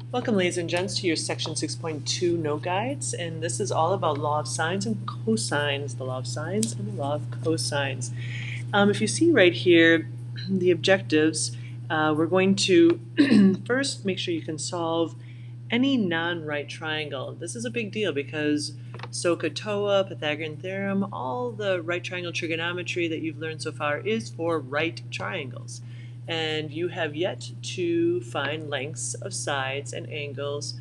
Welcome, ladies and gents, to your Section 6.2 note guides, and this is all about law of sines and cosines, the law of sines and the law of cosines. If you see right here, the objectives, we're going to first make sure you can solve any non-right triangle. This is a big deal because SOHCAHTOA, Pythagorean theorem, all the right triangle trigonometry that you've learned so far is for right triangles. And you have yet to find lengths of sides and angles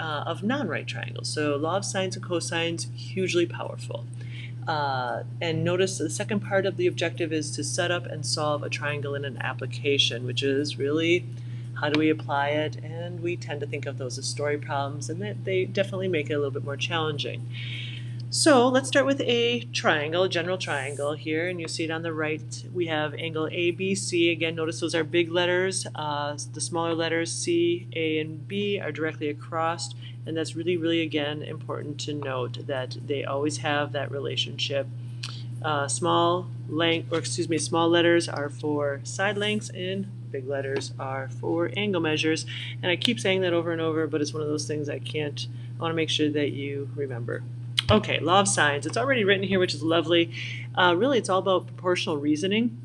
of non-right triangles. So law of sines and cosines, hugely powerful. And notice the second part of the objective is to set up and solve a triangle in an application, which is really how do we apply it, and we tend to think of those as story problems, and they definitely make it a little bit more challenging. So let's start with a triangle, a general triangle here, and you see it on the right. We have angle ABC. Again, notice those are big letters. The smaller letters C, A, and B are directly across, and that's really, again, important to note that they always have that relationship. Small letters are for side lengths, and big letters are for angle measures. And I keep saying that over and over, but it's one of those things I want to make sure that you remember. Okay, law of sines. It's already written here, which is lovely. Really, it's all about proportional reasoning.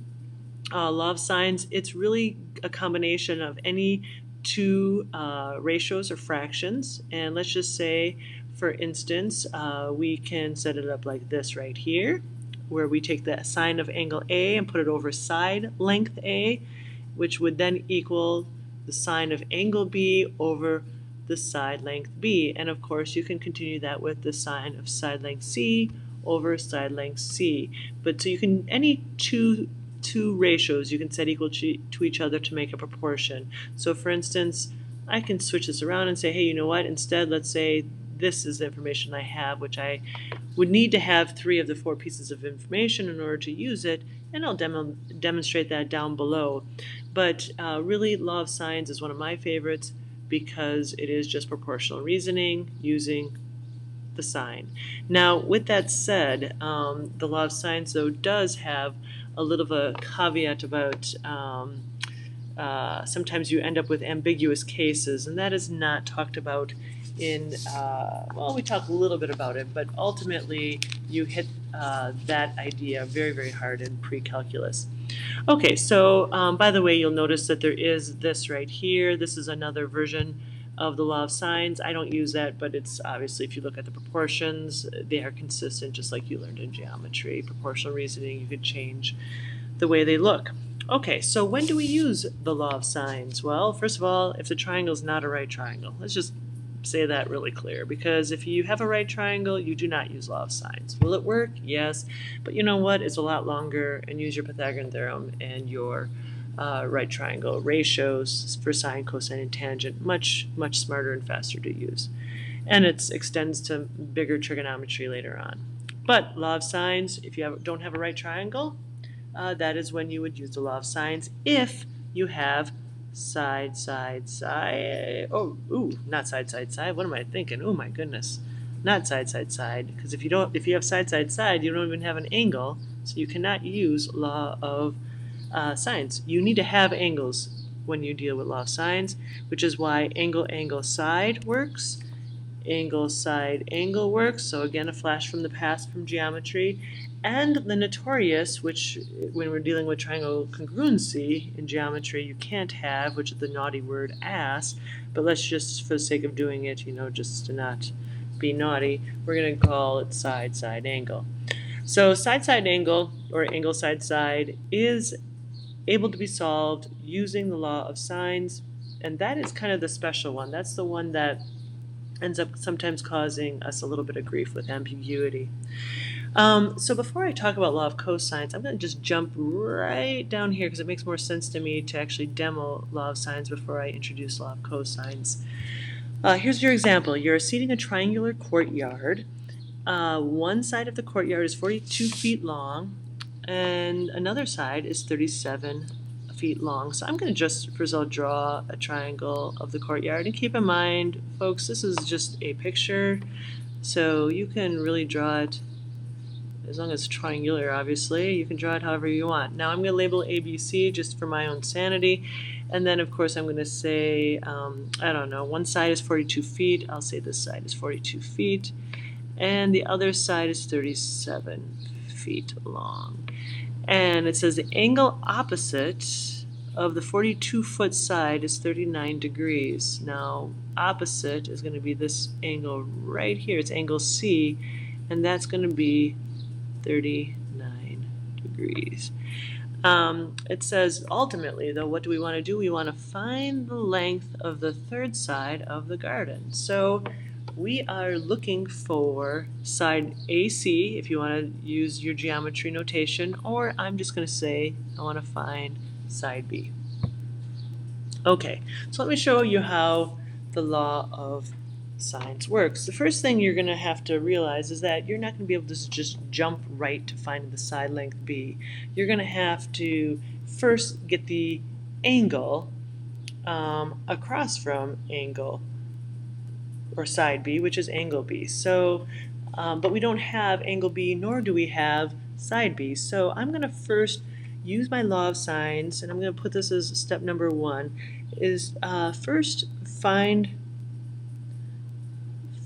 Law of sines, it's really a combination of any two ratios or fractions. And let's just say, for instance, we can set it up like this right here, where we take the sine of angle A and put it over side length A, which would then equal the sine of angle B over the side length B. And of course you can continue that with the sine of side length C over side length C. But so you can, any two ratios you can set equal to each other to make a proportion. So for instance, I can switch this around and say, hey, you know what, instead let's say this is the information I have, which I would need to have 3 of the 4 pieces of information in order to use it, and I'll demonstrate that down below. But really, law of sines is one of my favorites because it is just proportional reasoning using the sign. Now, with that said, the law of sines, though, does have a little of a caveat about sometimes you end up with ambiguous cases, and that is not talked about in, well, we talk a little bit about it, but ultimately you hit that idea very hard in pre-calculus. Okay, so by the way, you'll notice that there is this right here. This is another version of the law of sines. I don't use that, but it's obviously, if you look at the proportions, they are consistent, just like you learned in geometry. Proportional reasoning, you could change the way they look. Okay, so when do we use the law of sines? Well, first of all, if the triangle is not a right triangle. Let's just say that really clear, because if you have a right triangle, you do not use law of sines. Will it work? Yes, but you know what? It's a lot longer, and use your Pythagorean theorem and your right triangle ratios for sine, cosine, and tangent. Much smarter and faster to use. And it extends to bigger trigonometry later on. But law of sines, if you don't have a right triangle, that is when you would use the law of sines if you have side, oh, ooh, not side, what am I thinking? Oh my goodness, not side, because if you have side, you don't even have an angle, so you cannot use law of sines. You need to have angles when you deal with law of sines, which is why angle, side works, angle, side, angle works. So again, a flash from the past from geometry. And the notorious, which when we're dealing with triangle congruency in geometry, you can't have, which is the naughty word ass, but let's just, for the sake of doing it, just to not be naughty, we're going to call it side, angle. So side, angle, or angle, side, is able to be solved using the law of sines, and that is kind of the special one. That's the one that ends up sometimes causing us a little bit of grief with ambiguity. So before I talk about law of cosines, I'm going to just jump right down here because it makes more sense to me to actually demo law of sines before I introduce law of cosines. Here's your example. You're seating a triangular courtyard. One side of the courtyard is 42 feet long, and another side is 37 feet long. So I'm going to just first of all draw a triangle of the courtyard, and keep in mind, folks, this is just a picture, so you can really draw it as long as it's triangular. Obviously you can draw it however you want. Now I'm going to label ABC just for my own sanity, And then, of course, I'm going to say, I don't know, one side is 42 feet. I'll say this side is 42 feet. And the other side is 37 feet long. And it says the angle opposite of the 42-foot side is 39 degrees. Now, opposite is going to be this angle right here. It's angle C, and that's going to be 39 degrees. It says ultimately, though, what do we want to do? We want to find the length of the third side of the garden. So we are looking for side AC, if you want to use your geometry notation, or I'm just going to say I want to find side B. Okay, so let me show you how the law of sines works. The first thing you're going to have to realize is that you're not going to be able to just jump right to find the side length B. You're going to have to first get the angle across from angle or side B, which is angle B. So, but we don't have angle B, nor do we have side B. So I'm going to first use my law of sines, and I'm going to put this as step number 1, is first find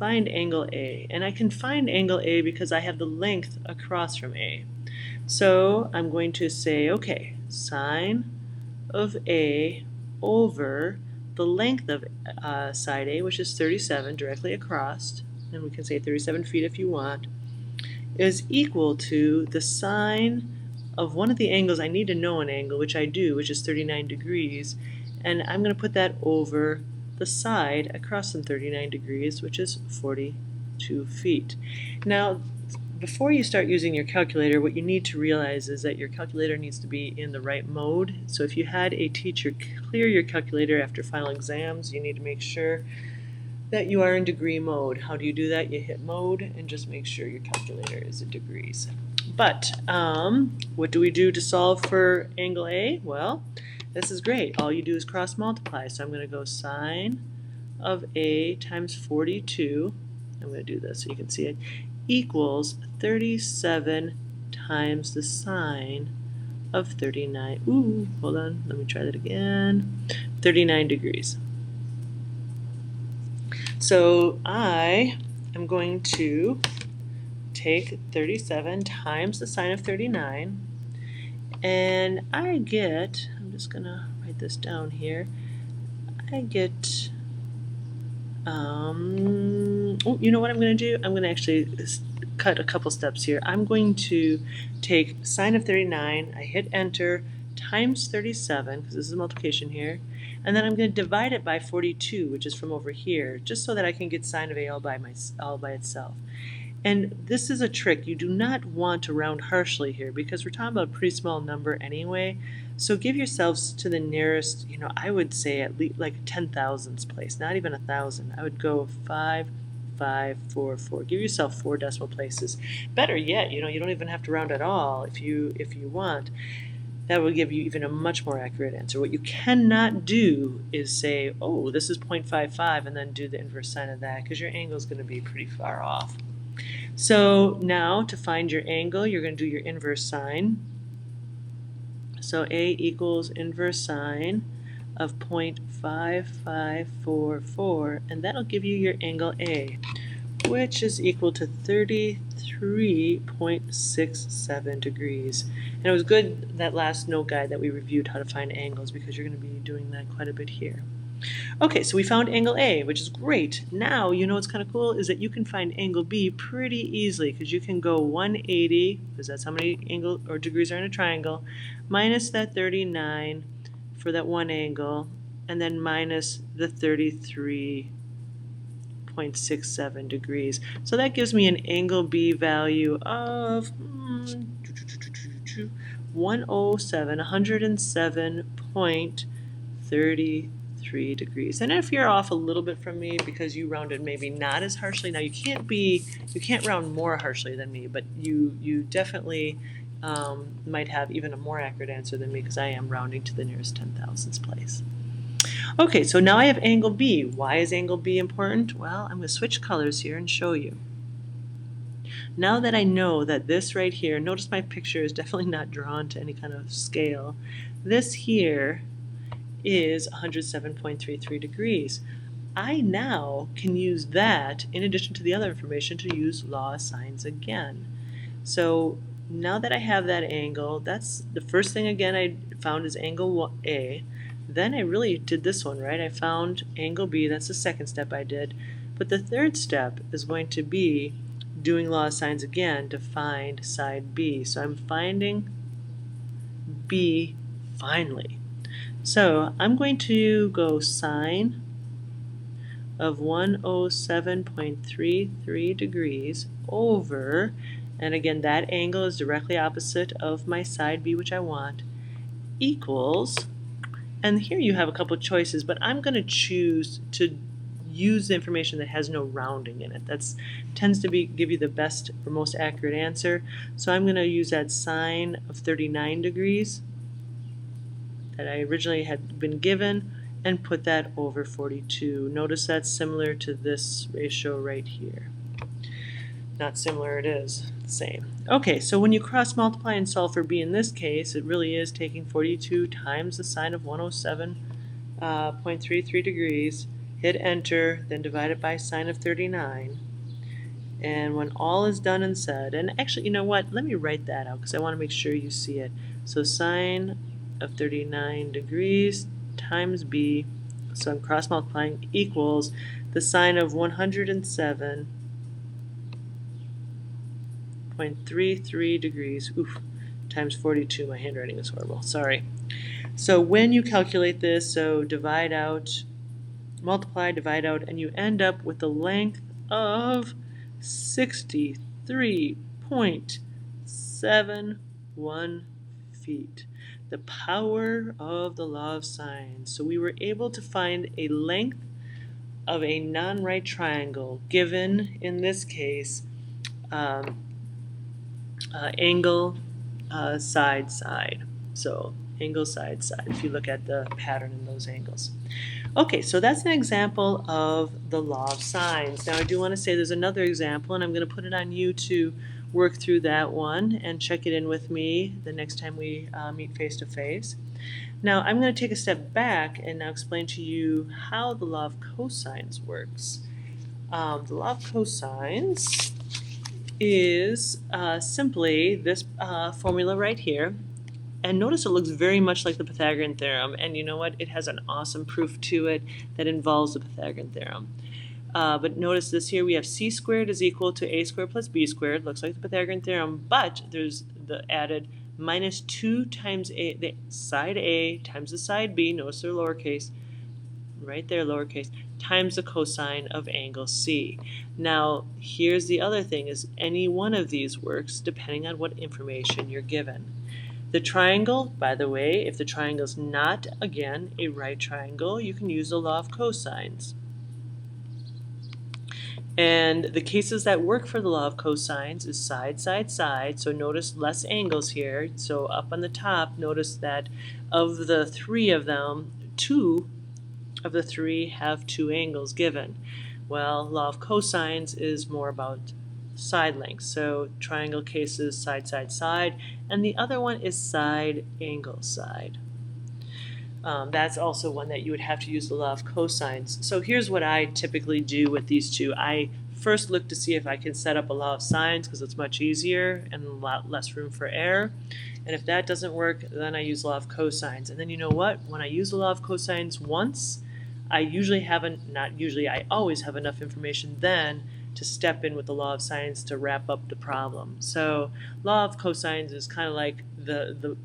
angle A. And I can find angle A because I have the length across from A. So I'm going to say, okay, sine of A over the length of side A, which is 37, directly across, and we can say 37 feet if you want, is equal to the sine of one of the angles. I need to know an angle, which I do, which is 39 degrees, and I'm going to put that over the side across from 39 degrees, which is 42 feet. Now, before you start using your calculator, what you need to realize is that your calculator needs to be in the right mode. So if you had a teacher clear your calculator after final exams, you need to make sure that you are in degree mode. How do you do that? You hit mode and just make sure your calculator is in degrees. But what do we do to solve for angle A? Well, this is great. All you do is cross multiply. So I'm going to go sine of A times 42. I'm going to do this so you can see it, equals 37 times the sine of 39. Ooh, hold on. Let me try that again. 39 degrees. So I am going to take 37 times the sine of 39, and I get, I'm just going to write this down here, I get, you know what I'm going to do? I'm going to actually cut a couple steps here. I'm going to take sine of 39, I hit enter, times 37, because this is multiplication here, and then I'm going to divide it by 42, which is from over here, just so that I can get sine of A all by itself. And this is a trick. You do not want to round harshly here because we're talking about a pretty small number anyway. So give yourselves to the nearest, I would say at least like 10,000ths place, not even 1,000. I would go 5, 5, 4, 4. Give yourself 4 decimal places. Better yet, you don't even have to round at all if you want. That will give you even a much more accurate answer. What you cannot do is say, oh, this is 0.55, and then do the inverse sine of that, because your angle is going to be pretty far off. So now to find your angle, you're going to do your inverse sine. So A equals inverse sine of 0.5544, and that'll give you your angle A, which is equal to 33.67 degrees. And it was good, that last note guide that we reviewed how to find angles, because you're going to be doing that quite a bit here. Okay, so we found angle A, which is great. Now, what's kind of cool is that you can find angle B pretty easily, because you can go 180, because that's how many angle or degrees are in a triangle, minus that 39 for that one angle, and then minus the 33.67 degrees. So that gives me an angle B value of 107.33 degrees. And if you're off a little bit from me because you rounded maybe not as harshly, now you can't round more harshly than me, but you definitely might have even a more accurate answer than me, because I am rounding to the nearest 10,000ths place. Okay, so now I have angle B. Why is angle B important? Well, I'm going to switch colors here and show you. Now that I know that this right here, notice my picture is definitely not drawn to any kind of scale. This here is 107.33 degrees. I now can use that, in addition to the other information, to use law of sines again. So now that I have that angle, that's the first thing again I found is angle A. Then I really did this one, right? I found angle B, that's the second step I did. But the third step is going to be doing law of sines again to find side B. So I'm finding B finally. So I'm going to go sine of 107.33 degrees over, and again that angle is directly opposite of my side B, which I want, equals, and here you have a couple choices, but I'm going to choose to use the information that has no rounding in it. That tends to give you the best or most accurate answer. So I'm going to use that sine of 39 degrees that I originally had been given and put that over 42. Notice that's similar to this ratio right here. Not similar, it is the same. Okay, so when you cross multiply and solve for B in this case, it really is taking 42 times the sine of 107.33 degrees, hit enter, then divide it by sine of 39. And when all is done and said, and actually, you know what, let me write that out because I want to make sure you see it. So sine of 39 degrees times B, so I'm cross multiplying, equals the sine of 107.33 degrees, times 42. My handwriting is horrible, sorry. So when you calculate this, so divide out, multiply, divide out, and you end up with the length of 63.71 feet. The power of the law of sines. So we were able to find a length of a non-right triangle given, in this case, angle side side. So angle side side, if you look at the pattern in those angles. Okay, so that's an example of the law of sines. Now I do want to say there's another example, and I'm going to put it on you to work through that one and check it in with me the next time we meet face to face. Now I'm going to take a step back and now explain to you how the law of cosines works. The law of cosines is simply this formula right here. And notice it looks very much like the Pythagorean theorem, and you know what? It has an awesome proof to it that involves the Pythagorean theorem. But notice this here, we have c squared is equal to a squared plus b squared, looks like the Pythagorean theorem, but there's the added minus 2 times the side A times the side B, notice they're lowercase, right there lowercase, times the cosine of angle C. Now here's the other thing, is any one of these works depending on what information you're given. The triangle, by the way, if the triangle is not, again, a right triangle, you can use the law of cosines. And the cases that work for the law of cosines is side, side, side. So notice less angles here. So up on the top, notice that of the three of them, 2 of the 3 have 2 angles given. Well, law of cosines is more about side length. So triangle cases side, side, side, and the other one is side, angle, side. That's also one that you would have to use the law of cosines. So here's what I typically do with these two. I first look to see if I can set up a law of sines because it's much easier and a lot less room for error. And if that doesn't work, then I use law of cosines. And then you know what? When I use the law of cosines once, I always have enough information then to step in with the law of sines to wrap up the problem. So law of cosines is kind of like the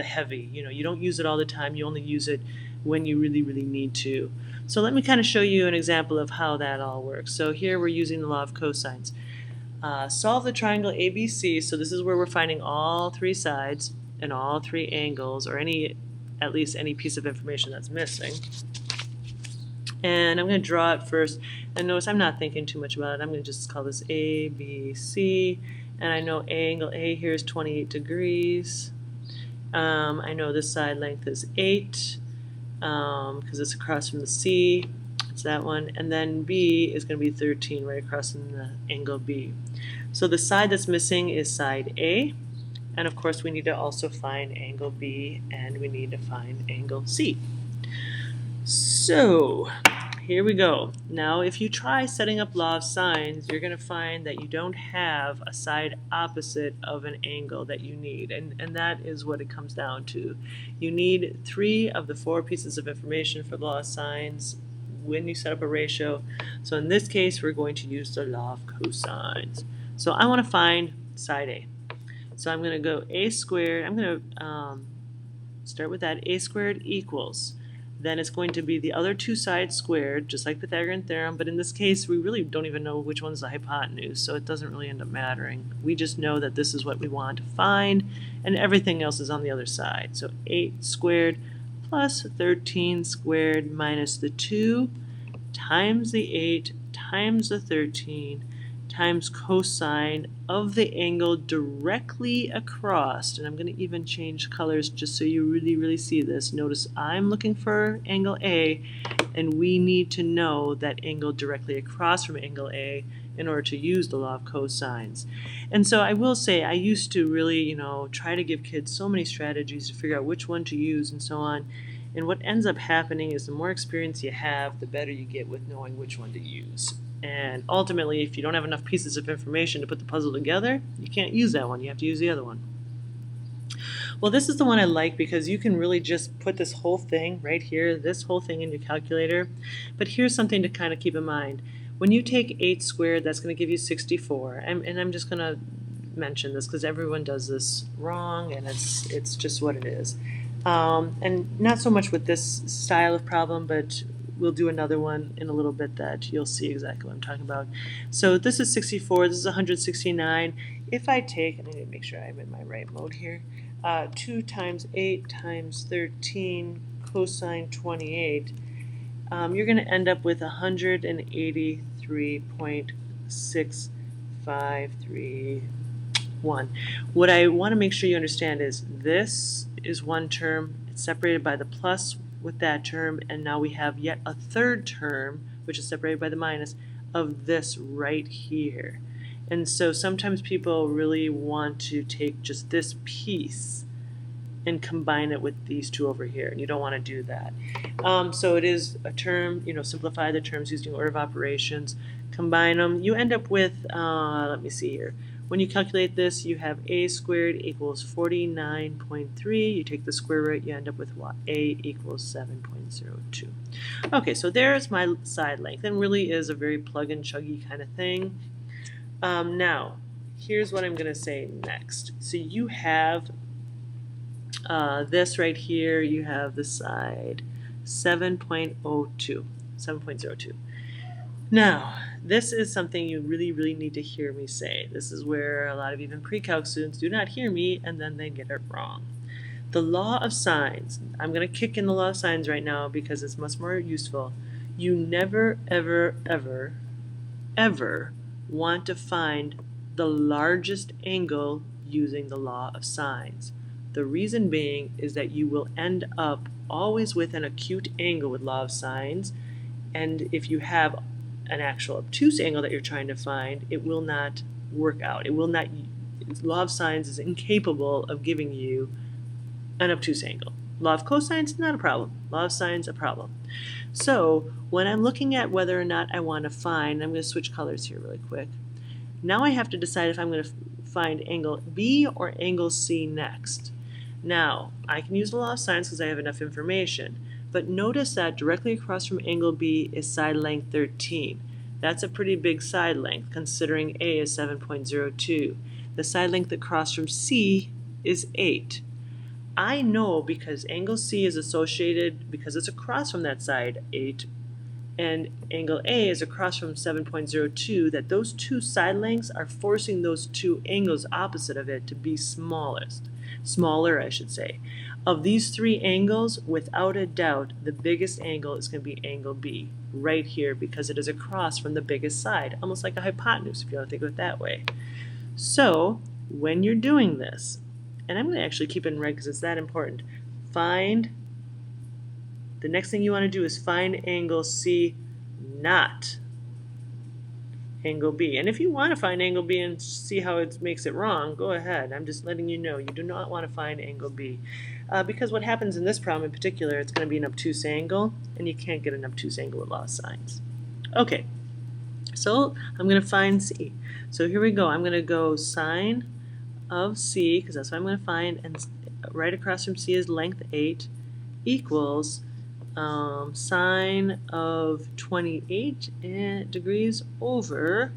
heavy. You know, you don't use it all the time. You only use it when you really, really need to. So let me kind of show you an example of how that all works. So here we're using the law of cosines. Solve the triangle ABC. So this is where we're finding all 3 sides and all 3 angles, or at least any piece of information that's missing. And I'm going to draw it first. And notice I'm not thinking too much about it. I'm going to just call this A, B, C. And I know angle A here is 28 degrees. I know this side length is 8 because it's across from the C. It's that one. And then B is going to be 13 right across from the angle B. So the side that's missing is side A. And of course we need to also find angle B, and we need to find angle C. So here we go. Now if you try setting up law of sines, you're going to find that you don't have a side opposite of an angle that you need, and that is what it comes down to. You need 3 of the 4 pieces of information for law of sines when you set up a ratio. So in this case we're going to use the law of cosines. So I want to find side A. So I'm going to go a squared, I'm going to start with that, a squared equals. Then it's going to be the other 2 sides squared, just like Pythagorean theorem, but in this case we really don't even know which one's the hypotenuse, so it doesn't really end up mattering. We just know that this is what we want to find, and everything else is on the other side. So 8 squared plus 13 squared minus the 2 times the 8 times the 13 times cosine of the angle directly across, and I'm going to even change colors just so you really see this. Notice I'm looking for angle A, and we need to know that angle directly across from angle A in order to use the law of cosines. And so I will say I used to really, try to give kids so many strategies to figure out which one to use and so on. And what ends up happening is the more experience you have, the better you get with knowing which one to use. And ultimately, if you don't have enough pieces of information to put the puzzle together, you can't use that one. You have to use the other one. Well, this is the one I like because you can really just put this whole thing right here, this whole thing in your calculator. But here's something to kind of keep in mind. When you take 8 squared, that's going to give you 64. And I'm just going to mention this because everyone does this wrong, and it's just what it is. And not so much with this style of problem, but we'll do another one in a little bit that you'll see exactly what I'm talking about. So this is 64, this is 169. If I take, and I need to make sure I'm in my right mode here, 2 times 8 times 13 cosine 28, you're going to end up with 183.6531. What I want to make sure you understand is this is one term, it's separated by the plus with that term, and now we have yet a third term, which is separated by the minus, of this right here. And so sometimes people really want to take just this piece and combine it with these 2 over here, and you don't want to do that. So it is a term, simplify the terms using order of operations, combine them. You end up with, let me see here, when you calculate this, you have a squared equals 49.3. You take the square root, you end up with what? A equals 7.02. Okay, so there's my side length, and really is a very plug and chuggy kind of thing. Now, here's what I'm going to say next. So you have this right here, you have the side 7.02. Now, this is something you really need to hear me say. This is where a lot of even pre-calc students do not hear me, and then they get it wrong. The law of sines, I'm going to kick in the law of sines right now because it's much more useful. You never, ever want to find the largest angle using the law of sines. The reason being is that you will end up always with an acute angle with law of sines, and if you have an actual obtuse angle that you're trying to find, it will not work out. It will not. Law of sines is incapable of giving you an obtuse angle. Law of cosines, not a problem. Law of sines, a problem. So when I'm looking at whether or not I want to find, I'm going to switch colors here really quick. Now I have to decide if I'm going to find angle B or angle C next. Now, I can use the law of sines because I have enough information. But notice that directly across from angle B is side length 13. That's a pretty big side length considering A is 7.02. The side length across from C is 8. I know because angle C is associated, because it's across from that side, 8, and angle A is across from 7.02, that those 2 side lengths are forcing those 2 angles opposite of it to be smaller, I should say. Of these 3 angles, without a doubt, the biggest angle is going to be angle B, right here, because it is across from the biggest side, almost like a hypotenuse, if you want to think of it that way. So, when you're doing this, and I'm going to actually keep it in red because it's that important, the next thing you want to do is find angle C, not angle B. And if you want to find angle B and see how it makes it wrong, go ahead. I'm just letting you know you do not want to find angle B. because what happens in this problem in particular, it's going to be an obtuse angle, and you can't get an obtuse angle with law of sines. Okay, so I'm going to find C. So here we go. I'm going to go sine of C, because that's what I'm going to find, and right across from C is length 8, equals sine of 28 degrees over,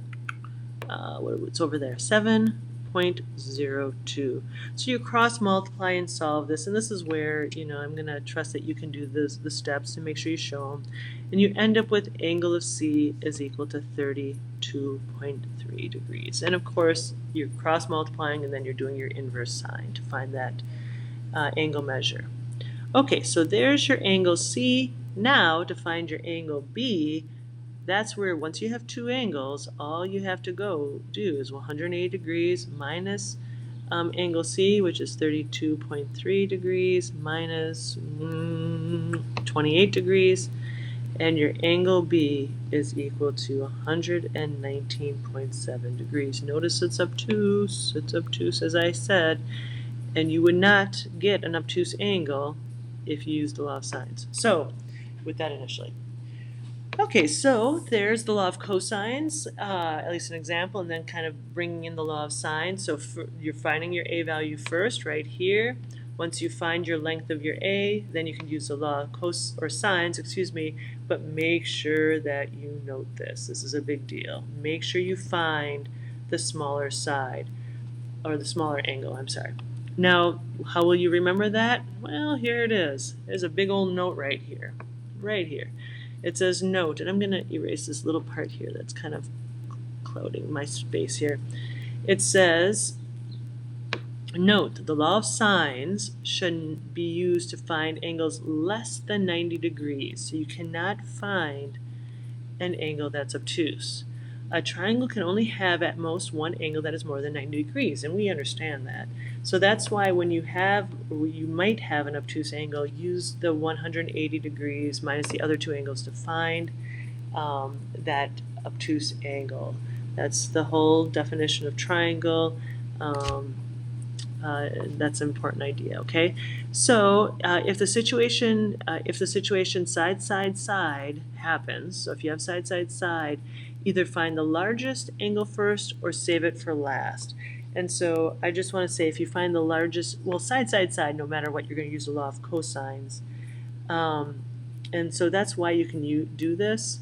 what's over there, 7.02. So you cross multiply and solve this, and this is where, I'm going to trust that you can do the steps to make sure you show them. And you end up with angle of C is equal to 32.3 degrees. And of course, you're cross multiplying and then you're doing your inverse sine to find that angle measure. Okay, so there's your angle C. Now to find your angle B, that's where once you have two angles, all you have to go do is 180 degrees minus angle C, which is 32.3 degrees, minus 28 degrees, and your angle B is equal to 119.7 degrees. Notice it's obtuse as I said, and you would not get an obtuse angle if you use the law of sines. So, with that initially. Okay, so there's the law of cosines, at least an example, and then kind of bringing in the law of sines. So you're finding your A value first, right here. Once you find your length of your A, then you can use the law of sines, but make sure that you note this. This is a big deal. Make sure you find the smaller side, or the smaller angle, I'm sorry. Now, how will you remember that? Well, here it is. There's a big old note right here. It says note, and I'm going to erase this little part here that's kind of clouding my space here. It says, note, the law of sines should be used to find angles less than 90 degrees. So you cannot find an angle that's obtuse. A triangle can only have at most one angle that is more than 90 degrees, and we understand that. So that's why when you might have an obtuse angle, use the 180 degrees minus the other two angles to find that obtuse angle. That's the whole definition of triangle. That's an important idea, okay? So if the situation side happens, so if you have side, either find the largest angle first or save it for last. And so I just want to say, if you find the largest, well, side, no matter what, you're going to use the law of cosines. And so that's why you can do this.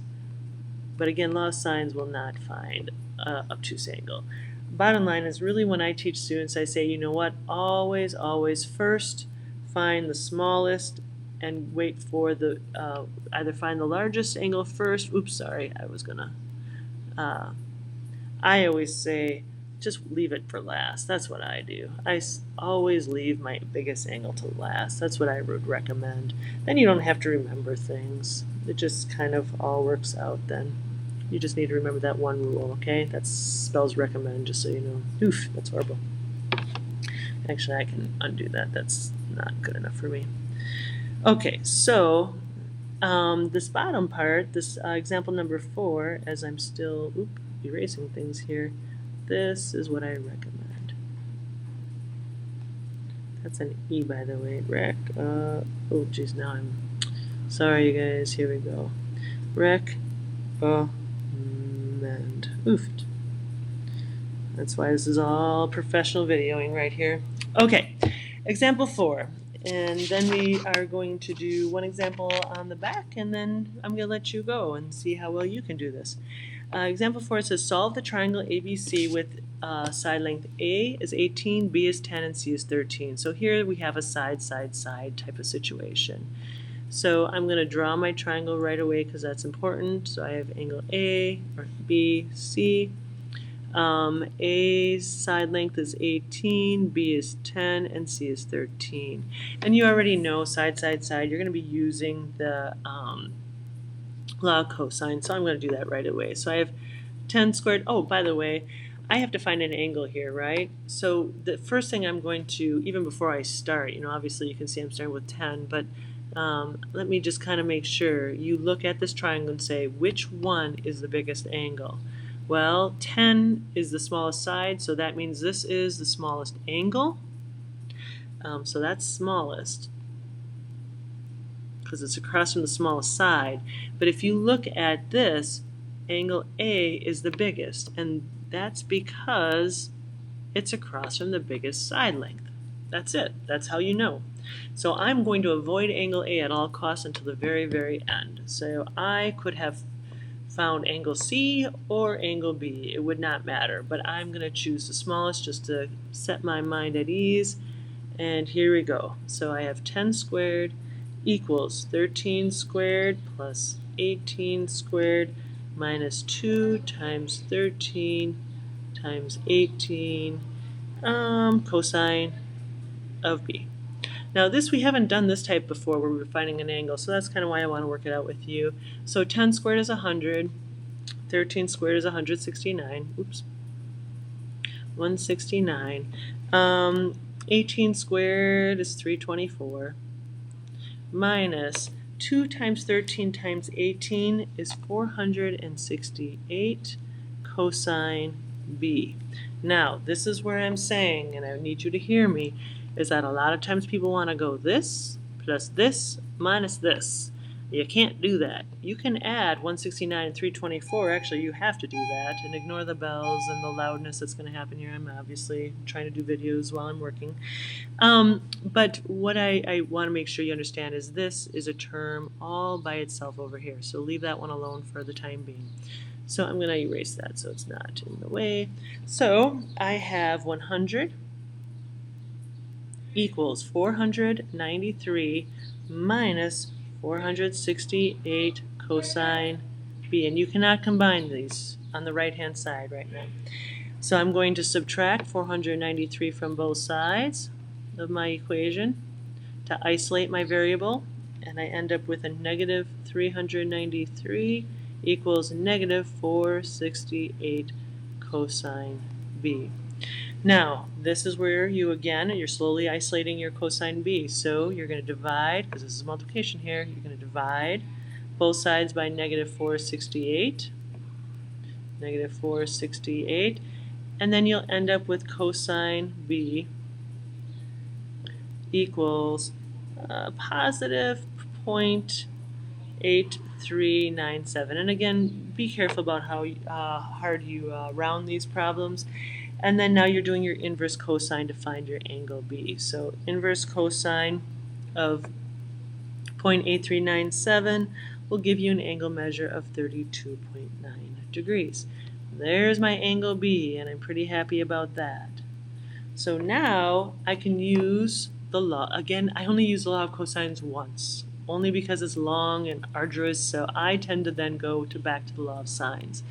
But again, law of sines will not find obtuse angle. Bottom line is, really, when I teach students, I say, you know what, always first find the smallest and wait for the, either find the largest angle first. Oops, sorry, I always say, just leave it for last. That's what I do. I always leave my biggest angle to last. That's what I would recommend. Then you don't have to remember things. It just kind of all works out then. You just need to remember that one rule, okay? That spells recommend, just so you know. Oof, that's horrible. Actually, I can undo that. That's not good enough for me. Okay, so this bottom part, this example number 4, as I'm still erasing things here, this is what I recommend. That's an E, by the way. Oh, geez, now I'm sorry, you guys. Here we go. And oofed. That's why this is all professional videoing right here. Okay, example 4. And then we are going to do one example on the back, and then I'm going to let you go and see how well you can do this. Example 4 says, solve the triangle ABC with side length A is 18, B is 10, and C is 13. So here we have a side type of situation. So I'm going to draw my triangle right away because that's important. So I have angle A, or B, C. A's side length is 18, B is 10, and C is 13. And you already know side, you're going to be using the law of cosine, so I'm going to do that right away. So I have 10 squared. Oh, by the way, I have to find an angle here, right? So the first thing I'm going to, even before I start, obviously you can see I'm starting with 10, but let me just kind of make sure you look at this triangle and say, which one is the biggest angle? Well, 10 is the smallest side, so that means this is the smallest angle. So that's smallest because it's across from the smallest side. But if you look at this, angle A is the biggest, and that's because it's across from the biggest side length. That's it. That's how you know. So I'm going to avoid angle A at all costs until the very, very end. So I could have found angle C or angle B. It would not matter, but I'm going to choose the smallest just to set my mind at ease. And here we go. So I have 10 squared equals 13 squared plus 18 squared minus 2 times 13 times 18 cosine of B. Now this, we haven't done this type before where we're finding an angle, so that's kind of why I want to work it out with you. So 10 squared is 100, 13 squared is 169, oops, 169. 18 squared is 324, minus 2 times 13 times 18 is 468 cosine B. Now, this is where I'm saying, and I need you to hear me, is that a lot of times people want to go this plus this minus this. You can't do that. You can add 169 and 324. Actually, you have to do that, and ignore the bells and the loudness that's going to happen here. I'm obviously trying to do videos while I'm working. But what I want to make sure you understand is this is a term all by itself over here. So leave that one alone for the time being. So I'm going to erase that so it's not in the way. So I have 100 equals 493 minus 468 cosine B. And you cannot combine these on the right-hand side right now. So I'm going to subtract 493 from both sides of my equation to isolate my variable, and I end up with a negative 393 equals negative 468 cosine B. Now, this is where you're slowly isolating your cosine B. So you're going to divide, because this is multiplication here, you're going to divide both sides by negative 468, negative 468, and then you'll end up with cosine B equals positive 0.8397. And again, be careful about how hard you round these problems. And then now you're doing your inverse cosine to find your angle B. So inverse cosine of 0.8397 will give you an angle measure of 32.9 degrees. There's my angle B, and I'm pretty happy about that. So now I can use the law. Again, I only use the law of cosines once, only because it's long and arduous, so I tend to then go back to the law of sines.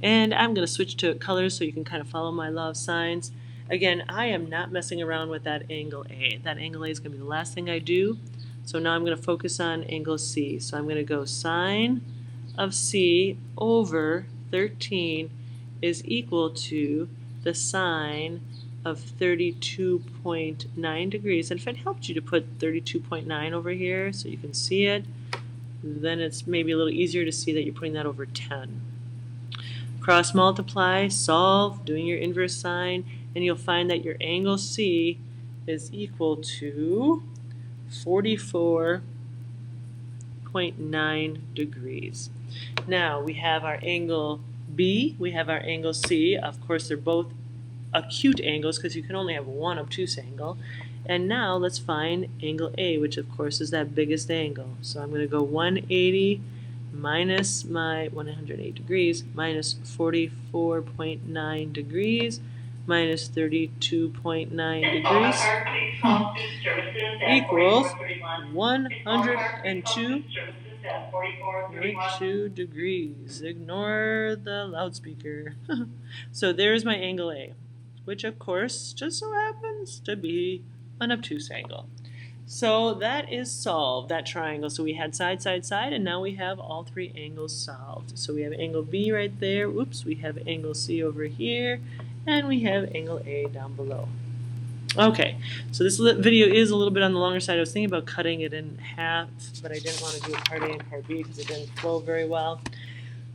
And I'm going to switch to colors so you can kind of follow my law of sines. Again, I am not messing around with that angle A. That angle A is going to be the last thing I do. So now I'm going to focus on angle C. So I'm going to go sine of C over 13 is equal to the sine of 32.9 degrees. And if it helped you to put 32.9 over here so you can see it, then it's maybe a little easier to see that you're putting that over 10. Cross multiply, solve, doing your inverse sine, and you'll find that your angle C is equal to 44.9 degrees. Now we have our angle B, we have our angle C. Of course, they're both acute angles because you can only have one obtuse angle. And now let's find angle A, which of course is that biggest angle. So I'm going to go 180 minus my 108 degrees minus 44.9 degrees minus 32.9 degrees equals 102.2 degrees. Ignore the loudspeaker. So there's my angle A, which of course just so happens to be an obtuse angle. So that is solved, that triangle. So we had side, side, side, and now we have all three angles solved. So we have angle B right there, oops, we have angle C over here, and we have angle A down below. Okay, so this video is a little bit on the longer side. I was thinking about cutting it in half, but I didn't want to do a part A and part B because it didn't flow very well.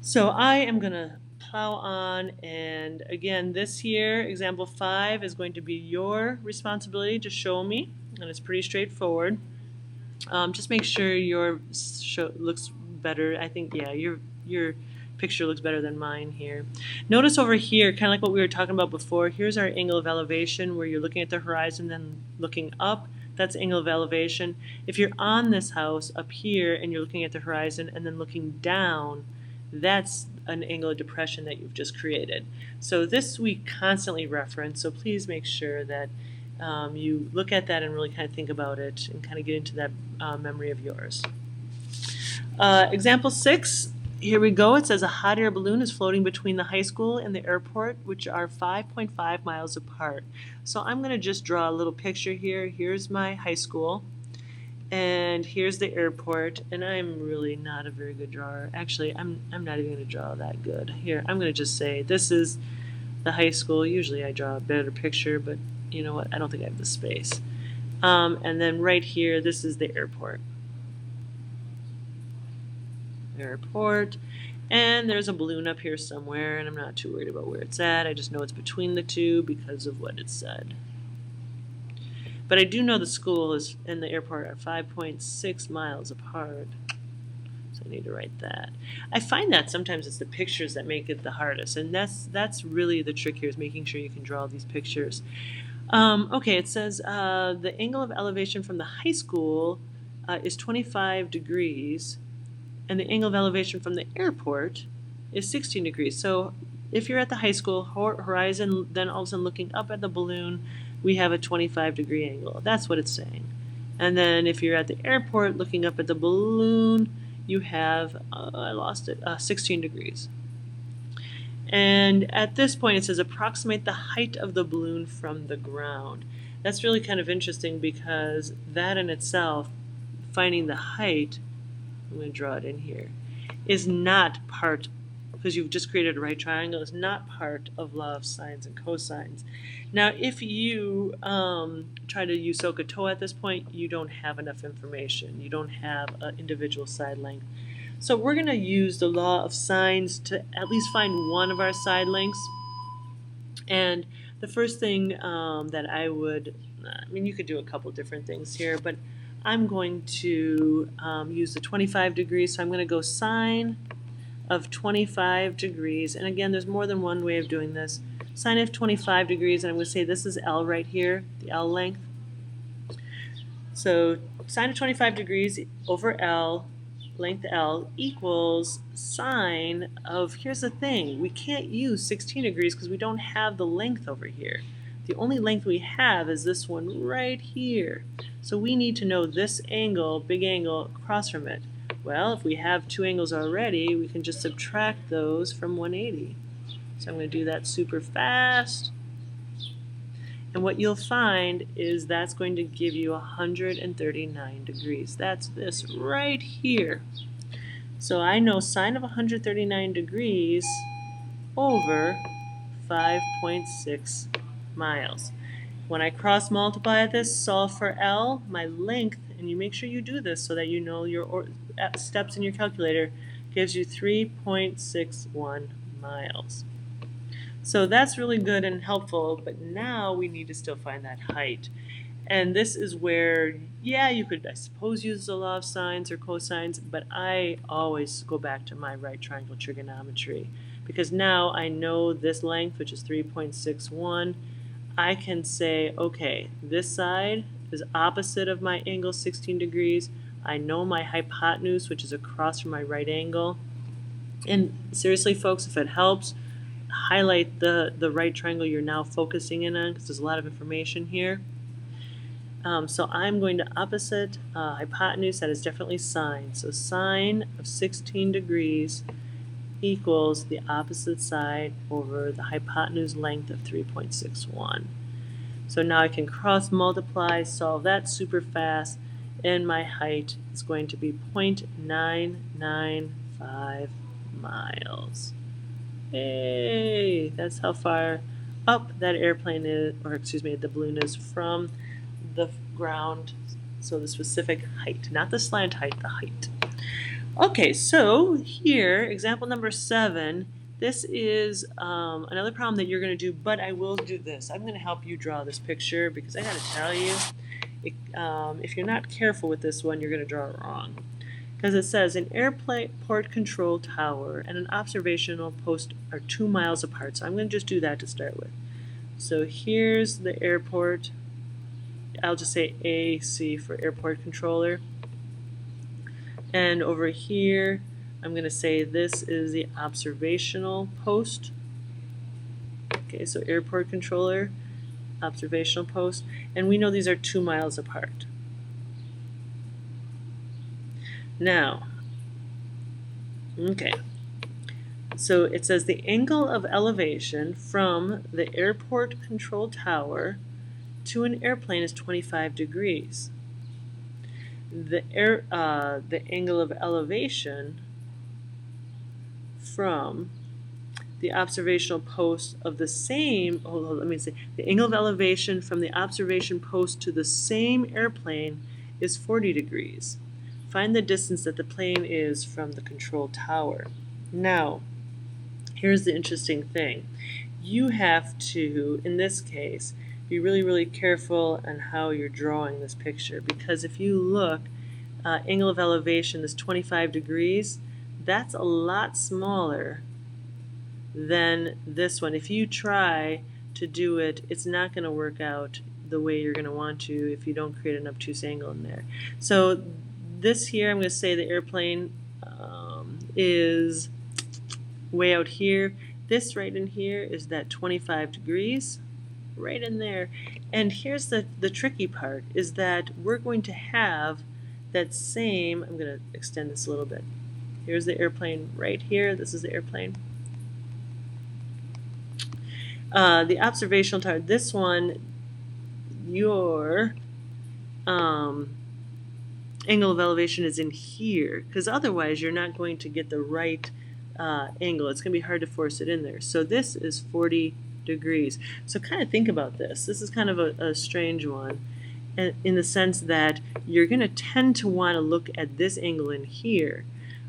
So I am going to plow on, and again, this here, example 5, is going to be your responsibility to show me and it's pretty straightforward. Just make sure your looks better. I think, yeah, your picture looks better than mine here. Notice over here, kind of like what we were talking about before, here's our angle of elevation where you're looking at the horizon then looking up. That's angle of elevation. If you're on this house up here and you're looking at the horizon and then looking down, that's an angle of depression that you've just created. So this we constantly reference, so please make sure that you look at that and really kind of think about it and kind of get into that memory of yours. Example 6, here we go. It says a hot air balloon is floating between the high school and the airport, which are 5.5 miles apart. So I'm going to just draw a little picture here. Here's my high school, and here's the airport, and I'm really not a very good drawer. Actually, I'm not even going to draw that good. Here, I'm going to just say this is the high school. Usually I draw a better picture, but you know what? I don't think I have the space. And then right here, this is the airport. And there's a balloon up here somewhere, and I'm not too worried about where it's at. I just know it's between the two because of what it said. But I do know the school and the airport are 5.6 miles apart. So I need to write that. I find that sometimes it's the pictures that make it the hardest, and that's really the trick here, is making sure you can draw these pictures. Okay, it says the angle of elevation from the high school is 25 degrees, and the angle of elevation from the airport is 16 degrees. So if you're at the high school horizon, then all of a sudden looking up at the balloon, we have a 25-degree angle. That's what it's saying. And then if you're at the airport looking up at the balloon, you have, I lost it, 16 degrees. And at this point it says approximate the height of the balloon from the ground. That's really kind of interesting because that in itself, finding the height, I'm going to draw it in here, is not part, because you've just created a right triangle, is not part of law of sines and cosines. Now if you try to use SOHCAHTOA at this point, you don't have enough information. You don't have an individual side length. So we're going to use the law of sines to at least find one of our side lengths. And the first thing that I would, you could do a couple different things here, but I'm going to use the 25 degrees. So I'm going to go sine of 25 degrees. And again, there's more than one way of doing this. Sine of 25 degrees, and I'm going to say this is L right here, the L length. So sine of 25 degrees over L, length L, equals sine of, here's the thing, we can't use 16 degrees because we don't have the length over here. The only length we have is this one right here. So we need to know this angle, big angle, across from it. Well, if we have two angles already, we can just subtract those from 180. So I'm going to do that super fast. And what you'll find is that's going to give you 139 degrees. That's this right here. So I know sine of 139 degrees over 5.6 miles. When I cross multiply this, solve for L, my length, and you make sure you do this so that you know your steps in your calculator, gives you 3.61 miles. So that's really good and helpful, but now we need to still find that height. And this is where, yeah, you could, I suppose, use the law of sines or cosines, but I always go back to my right triangle trigonometry, because now I know this length, which is 3.61. I can say, okay, this side is opposite of my angle 16 degrees. I know my hypotenuse, which is across from my right angle. And seriously, folks, if it helps, highlight the right triangle you're now focusing in on, because there's a lot of information here. So I'm going to opposite hypotenuse, that is definitely sine. So sine of 16 degrees equals the opposite side over the hypotenuse length of 3.61. So now I can cross multiply, solve that super fast, and my height is going to be 0.995 miles. Hey, that's how far up that airplane is, or excuse me, the balloon is from the ground. So the specific height, not the slant height, the height. Okay, so here, example number 7, this is another problem that you're going to do, but I will do this. I'm going to help you draw this picture because I got to tell you, if you're not careful with this one, you're going to draw it wrong. Because it says an airport control tower and an observational post are 2 miles apart. So I'm going to just do that to start with. So here's the airport. I'll just say AC for airport controller. And over here, I'm going to say this is the observational post. Okay, so airport controller, observational post, and we know these are 2 miles apart. Now, okay, so it says the angle of elevation from the airport control tower to an airplane is 25 degrees. The angle of elevation from the observational post of the same, the angle of elevation from the observation post to the same airplane is 40 degrees. Find the distance that the plane is from the control tower. Now, here's the interesting thing. You have to, in this case, be really, really careful on how you're drawing this picture, because if you look, angle of elevation is 25 degrees. That's a lot smaller than this one. If you try to do it, it's not going to work out the way you're going to want to if you don't create an obtuse angle in there. So this here, I'm going to say the airplane is way out here. This right in here is that 25 degrees, right in there. And here's the tricky part, is that we're going to have that same, I'm going to extend this a little bit. Here's the airplane right here. This is the airplane. The observational tower, this one, your angle of elevation is in here, because otherwise you're not going to get the right angle. It's going to be hard to force it in there. So this is 40 degrees. So kind of think about this. This is kind of a strange one, in the sense that you're going to tend to want to look at this angle in here.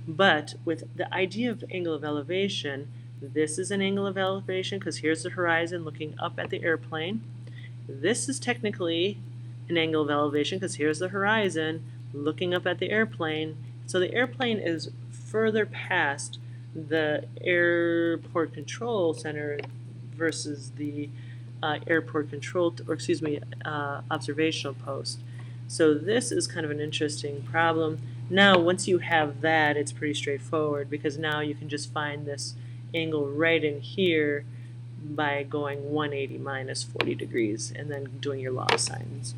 But with the idea of angle of elevation, this is an angle of elevation because here's the horizon looking up at the airplane. This is technically an angle of elevation because here's the horizon looking up at the airplane. So the airplane is further past the airport control center versus the airport control, observational post. So this is kind of an interesting problem. Now, once you have that, it's pretty straightforward, because now you can just find this angle right in here by going 180 minus 40 degrees and then doing your law of sines.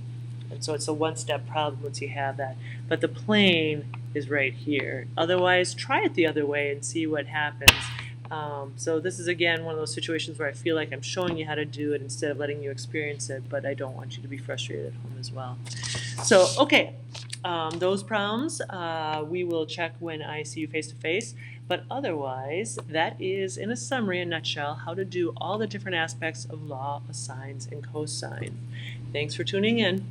And so it's a one-step problem once you have that. But the plane is right here. Otherwise, try it the other way and see what happens. So this is, again, one of those situations where I feel like I'm showing you how to do it instead of letting you experience it, but I don't want you to be frustrated at home as well. So, okay, those problems we will check when I see you face-to-face, but otherwise, that is, in a summary, a nutshell, how to do all the different aspects of law of sines and cosine. Thanks for tuning in.